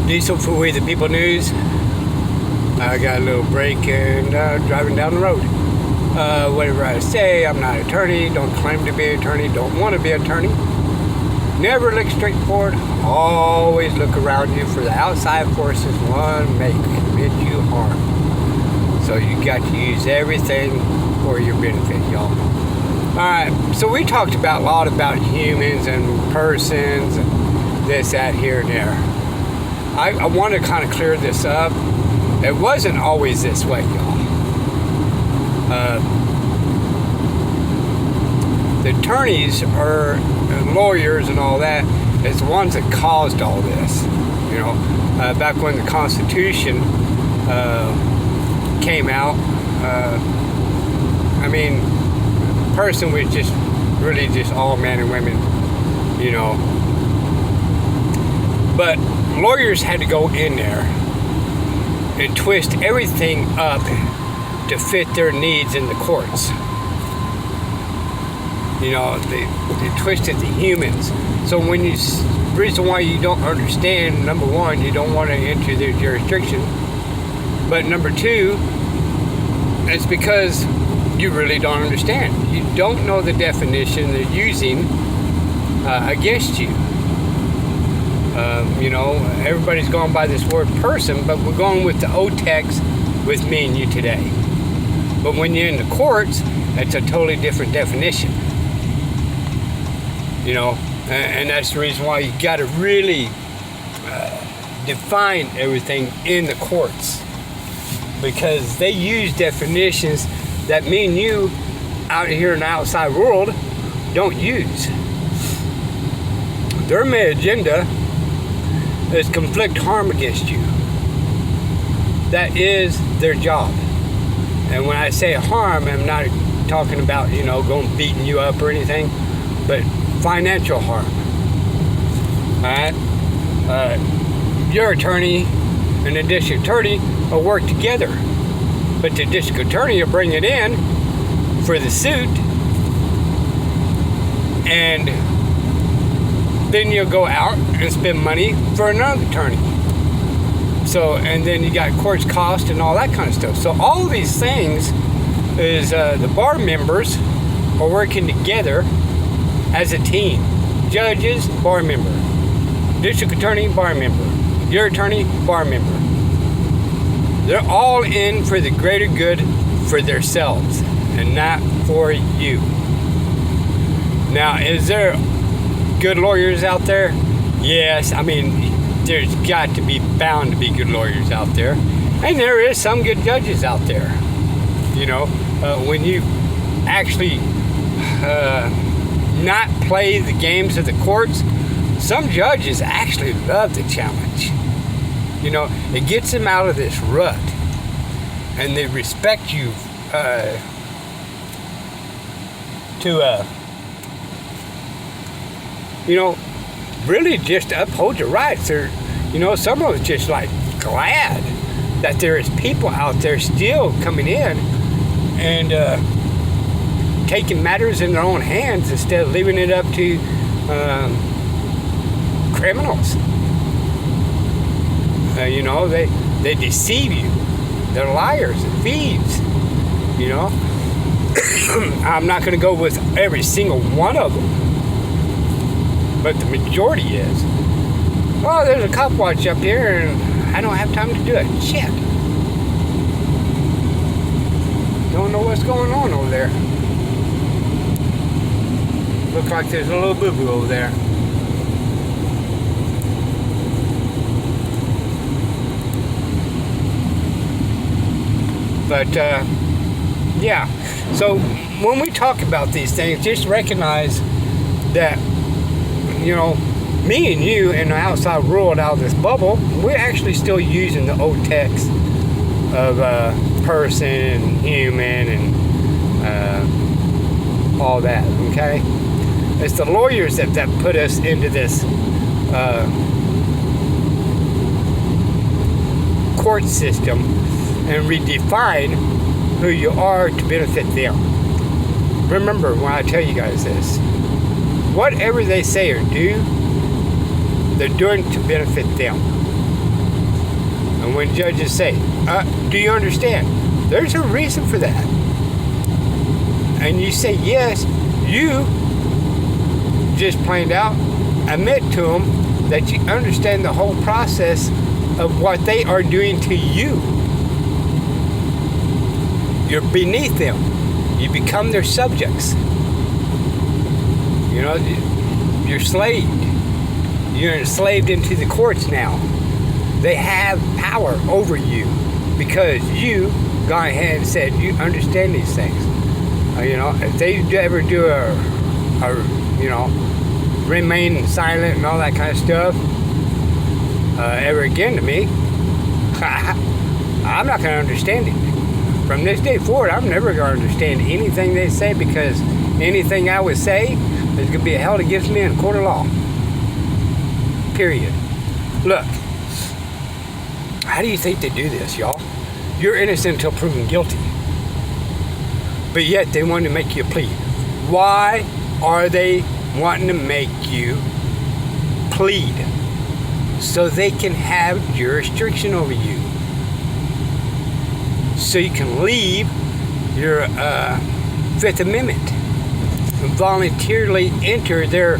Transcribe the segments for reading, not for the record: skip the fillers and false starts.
Diesel for We the People News. I got a little break and driving down the road. Whatever I say, I'm not an attorney, don't claim to be an attorney, don't want to be an attorney. Never look straight forward. Always look around you for the outside forces. One may commit you harm. So you got to use everything for your benefit, y'all. Alright, so we talked about a lot about humans and persons and this, that, here, and there. I want to kind of clear this up. It wasn't always this way, y'all. The attorneys or lawyers and all that is the ones that caused all this. You know, back when the Constitution came out, I mean, person was just really just all men and women, you know. But lawyers had to go in there and twist everything up to fit their needs in the courts. You know, they twisted the humans. So when you, reason why you don't understand, number one, you don't want to enter their jurisdiction. But number two, it's because you really don't understand. You don't know the definition they're using against you. You know, everybody's going by this word person, but we're going with the old text with me and you today. But when you're in the courts, it's a totally different definition. You know, and that's the reason why you got to really define everything in the courts. Because they use definitions that me and you out here in the outside world don't use. Their main agenda is conflict harm against you. That is their job. And when I say harm, I'm not talking about, you know, going beating you up or anything, but financial harm. Alright? Your attorney and the district attorney will work together. But the district attorney will bring it in for the suit, and then you'll go out and spend money for another attorney. So, and then you got courts cost and all that kind of stuff. So all these things is the bar members are working together as a team. Judges, bar member. District attorney, bar member. Your attorney, bar member. They're all in for the greater good for themselves and not for you. Now, is there good lawyers out there? Yes, I mean, there's got to be bound to be good lawyers out there. And there is some good judges out there. You know, when you actually not play the games of the courts, some judges actually love the challenge. You know, it gets them out of this rut. And they respect you you know, really just uphold your rights. Or, you know, some of us just like glad that there is people out there still coming in and taking matters in their own hands instead of leaving it up to criminals. You know, they deceive you. They're liars and thieves. You know, I'm not going to go with every single one of them, but the majority is. Oh, there's a cop watch up here and I don't have time to do it. Shit. Don't know what's going on over there. Looks like there's a little boo-boo over there. But, yeah. So, when we talk about these things, just recognize that, you know, me and you in the outside world, out of this bubble, we're actually still using the old text of person and human and all that, okay? It's the lawyers that put us into this court system and redefine who you are to benefit them. Remember when I tell you guys this, whatever they say or do, they're doing to benefit them. And when judges say, do you understand? There's a reason for that. And you say yes, you just plain out admit to them that you understand the whole process of what they are doing to you. You're beneath them. You become their subjects. You know, you're slaved. You're enslaved into the courts now. They have power over you because you gone ahead and said you understand these things. You know, if they ever do a you know, remain silent and all that kind of stuff ever again to me, I'm not going to understand it. From this day forward, I'm never going to understand anything they say, because anything I would say is going to be held against me in a court of law. Period. Look, how do you think they do this, y'all? You're innocent until proven guilty. But yet they want to make you plead. Why are they wanting to make you plead? So they can have jurisdiction over you. So you can leave your Fifth Amendment and voluntarily enter their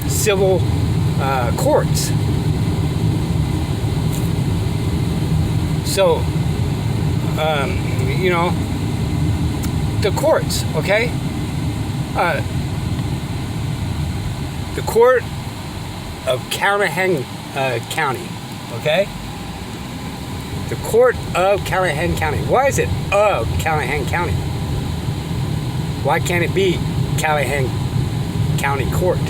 civil courts. So, you know, the courts, okay? The court of Callahan County, okay? The court of Callahan County. Why is it of Callahan County? Why can't it be Callahan County Court?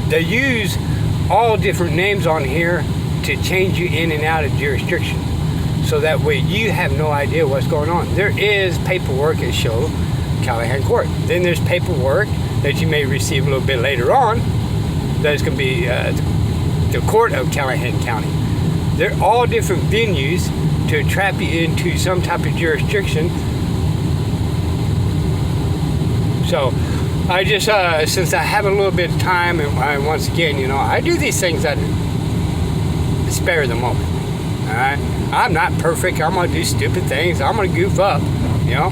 They use all different names on here to change you in and out of jurisdiction, so that way you have no idea what's going on. There is paperwork that shows Callahan Court. Then there's paperwork that you may receive a little bit later on that is going to be the court of Callahan County. They're all different venues to trap you into some type of jurisdiction. So I just, since I have a little bit of time, and once again, you know, I do these things that spare the moment. All right, I'm not perfect. I'm gonna do stupid things. I'm gonna goof up. You know,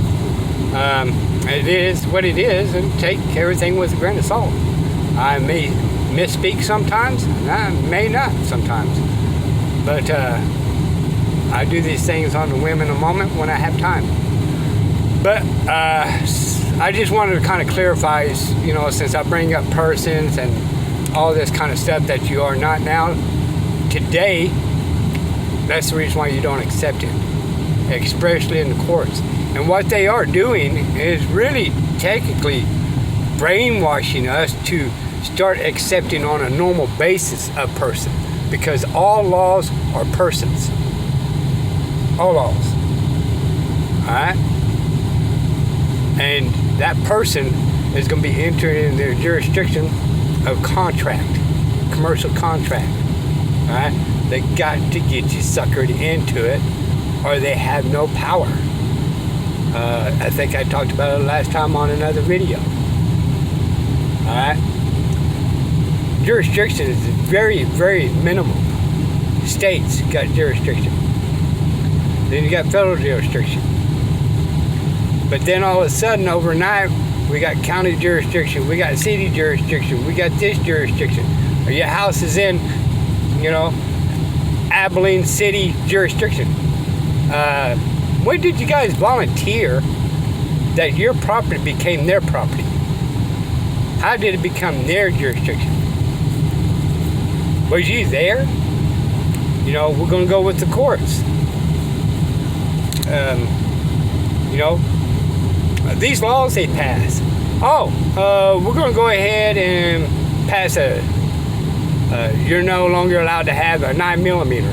it is what it is, and take everything with a grain of salt. I may misspeak sometimes, and I may not sometimes, but I do these things on the whim in a moment when I have time. But I just wanted to kind of clarify, you know, since I bring up persons and all this kind of stuff that you are not now. Today, that's the reason why you don't accept it, especially in the courts. And what they are doing is really technically brainwashing us to start accepting on a normal basis a person, because all laws are persons. All laws. Alright? And that person is going to be entering in their jurisdiction of contract, commercial contract. Alright? They got to get you suckered into it, or they have no power. I think I talked about it last time on another video. Alright? Jurisdiction is very, very minimal. States got jurisdiction. Then you got federal jurisdiction. But then all of a sudden, overnight, we got county jurisdiction, we got city jurisdiction, we got this jurisdiction. Or your house is in, you know, Abilene City jurisdiction. When did you guys volunteer that your property became their property? How did it become their jurisdiction? Was you there? You know, we're going to go with the courts. You know, these laws they pass. We're going to go ahead and pass you're no longer allowed to have a 9mm.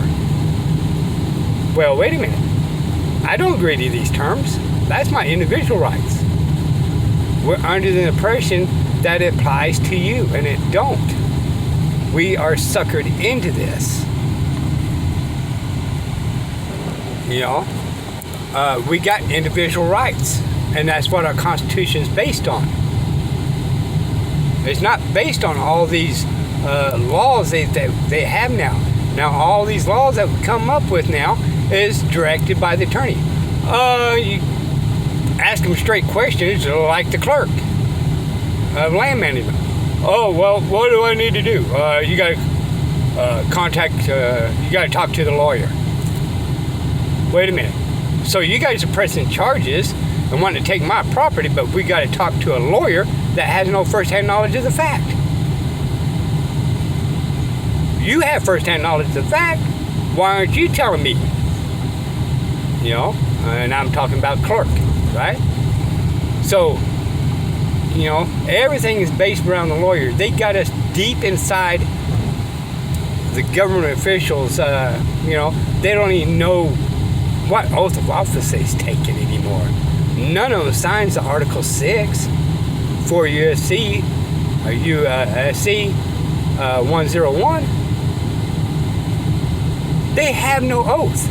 Well, wait a minute. I don't agree to these terms. That's my individual rights. We're under the impression that it applies to you, and it don't. We are suckered into this. You know, we got individual rights, and that's what our Constitution is based on. It's not based on all these laws they have now. Now, all these laws that we come up with now is directed by the attorney. You ask them straight questions like the clerk of land management. Oh, well, what do I need to do? You got to you got to talk to the lawyer. Wait a minute. So you guys are pressing charges and wanting to take my property, but we got to talk to a lawyer that has no first-hand knowledge of the fact. You have first-hand knowledge of the fact. Why aren't you telling me? You know, and I'm talking about clerk, right? So, you know, everything is based around the lawyer. They got us deep inside the government officials. You know, they don't even know what oath of office they've taken anymore. None of them signs the Article 6 for USC 101. They have no oath.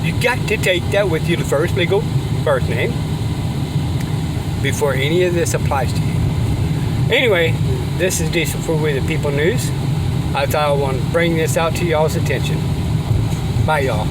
You got to take that with you, the first legal birth name, before any of this applies to you. Anyway, this is Diesel for We the People News. I thought I wanted to bring this out to y'all's attention. Bye, y'all.